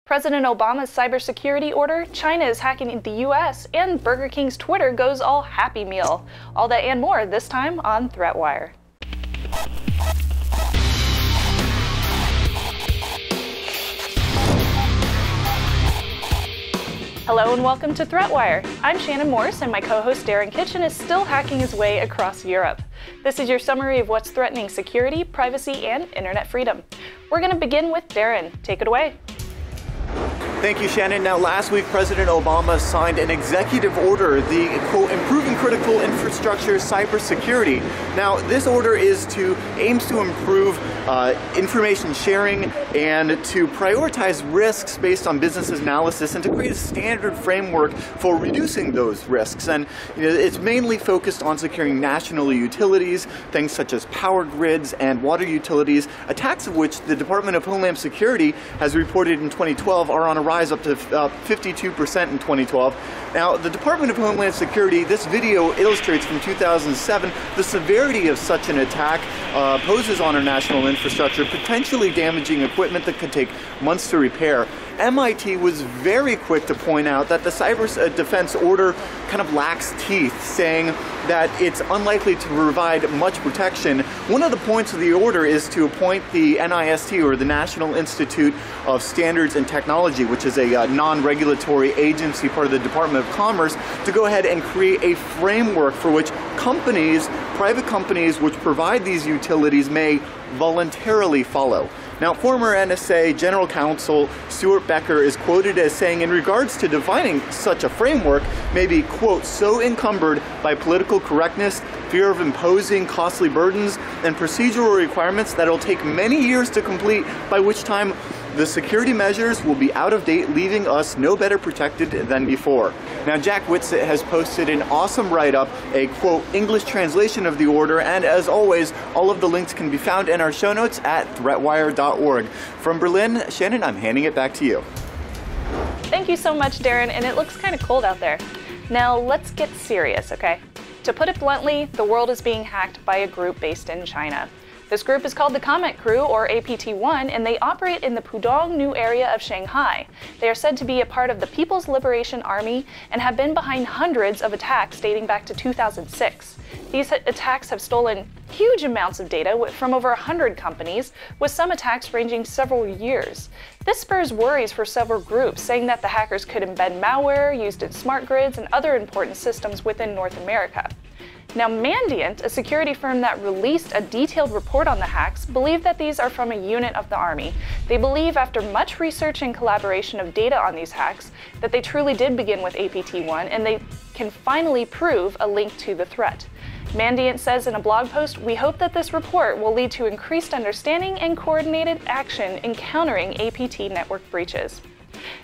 President Obama's cybersecurity order, China is hacking the US, and Burger King's Twitter goes all Happy Meal. All that and more this time on ThreatWire. Hello and welcome to ThreatWire. I'm Shannon Morse and my co-host Darren Kitchen is still hacking his way across Europe. This is your summary of what's threatening security, privacy, and internet freedom. We're going to begin with Darren. Take it away. Thank you, Shannon. Now, last week, President Obama signed an executive order, the quote, improving critical infrastructure cybersecurity. Now, this order aims to improve information sharing and to prioritize risks based on business analysis and to create a standard framework for reducing those risks. And it's mainly focused on securing national utilities, things such as power grids and water utilities, attacks of which the Department of Homeland Security has reported in 2012 are on a rise up to 52% in 2012. Now, the Department of Homeland Security, this video illustrates from 2007 the severity of such an attack poses on our national infrastructure, potentially damaging equipment that could take months to repair. MIT was very quick to point out that the cyber defense order kind of lacks teeth, saying that it's unlikely to provide much protection. One of the points of the order is to appoint the NIST, or the National Institute of Standards and Technology, which is a non-regulatory agency, part of the Department of Commerce, to go ahead and create a framework for which companies, private companies which provide these utilities may voluntarily follow. Now, former NSA General Counsel Stuart Becker is quoted as saying, in regards to defining such a framework, may be, quote, so encumbered by political correctness, fear of imposing costly burdens, and procedural requirements that it'll take many years to complete, by which time the security measures will be out of date, leaving us no better protected than before. Now, Jack Whitsitt has posted an awesome write-up, a, quote, English translation of the order, and as always, all of the links can be found in our show notes at threatwire.org. From Berlin, Shannon, I'm handing it back to you. Thank you so much, Darren, and it looks kind of cold out there. Now, let's get serious, okay? To put it bluntly, the world is being hacked by a group based in China. This group is called the Comet Crew, or APT-1, and they operate in the Pudong area of Shanghai. They are said to be a part of the People's Liberation Army and have been behind hundreds of attacks dating back to 2006. These attacks have stolen huge amounts of data from over 100 companies, with some attacks ranging several years. This spurs worries for several groups, saying that the hackers could embed malware used in smart grids and other important systems within North America. Now, Mandiant, a security firm that released a detailed report on the hacks, believe that these are from a unit of the Army. They believe, after much research and collaboration of data on these hacks, that they truly did begin with APT-1 and they can finally prove a link to the threat. Mandiant says in a blog post, "We hope that this report will lead to increased understanding and coordinated action in countering APT network breaches."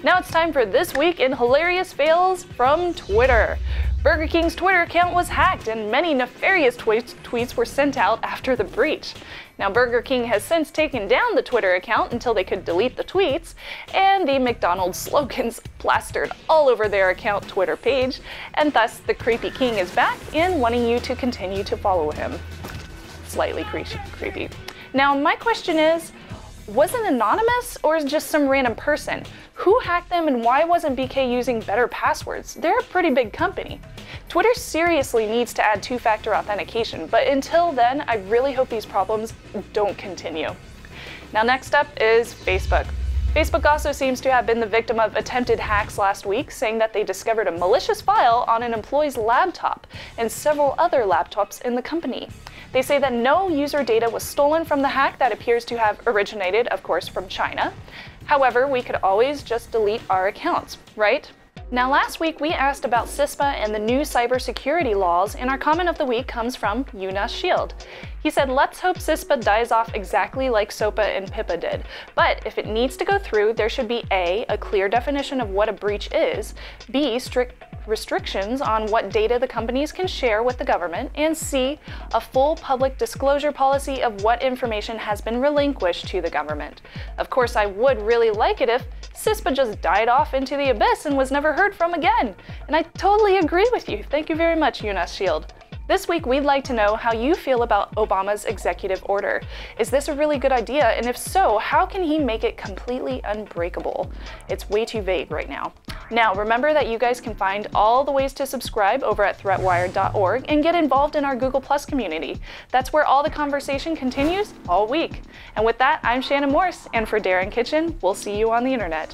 Now it's time for This Week in Hilarious Fails from Twitter. Burger King's Twitter account was hacked and many nefarious tweets were sent out after the breach. Now, Burger King has since taken down the Twitter account until they could delete the tweets, and the McDonald's slogans plastered all over their account Twitter page, and thus the Creepy King is back and wanting you to continue to follow him. Slightly creepy. Now, my question is, was it anonymous or is it just some random person? Who hacked them and why wasn't BK using better passwords? They're a pretty big company. Twitter seriously needs to add two-factor authentication, but until then, I really hope these problems don't continue. Now, next up is Facebook. Facebook also seems to have been the victim of attempted hacks last week, saying that they discovered a malicious file on an employee's laptop and several other laptops in the company. They say that no user data was stolen from the hack that appears to have originated, of course, from China. However, we could always just delete our accounts, right? Now, last week we asked about CISPA and the new cybersecurity laws, and our comment of the week comes from Unas Shield. He said, "Let's hope CISPA dies off exactly like SOPA and PIPA did. But if it needs to go through, there should be A, a clear definition of what a breach is, B, strict restrictions on what data the companies can share with the government, and C, a full public disclosure policy of what information has been relinquished to the government. Of course, I would really like it if CISPA just died off into the abyss and was never heard from again." And I totally agree with you. Thank you very much, Unas Shield. This week, we'd like to know how you feel about Obama's executive order. Is this a really good idea? And if so, how can he make it completely unbreakable? It's way too vague right now. Now, remember that you guys can find all the ways to subscribe over at threatwired.org and get involved in our Google Plus community. That's where all the conversation continues all week. And with that, I'm Shannon Morse, and for Darren Kitchen, we'll see you on the internet.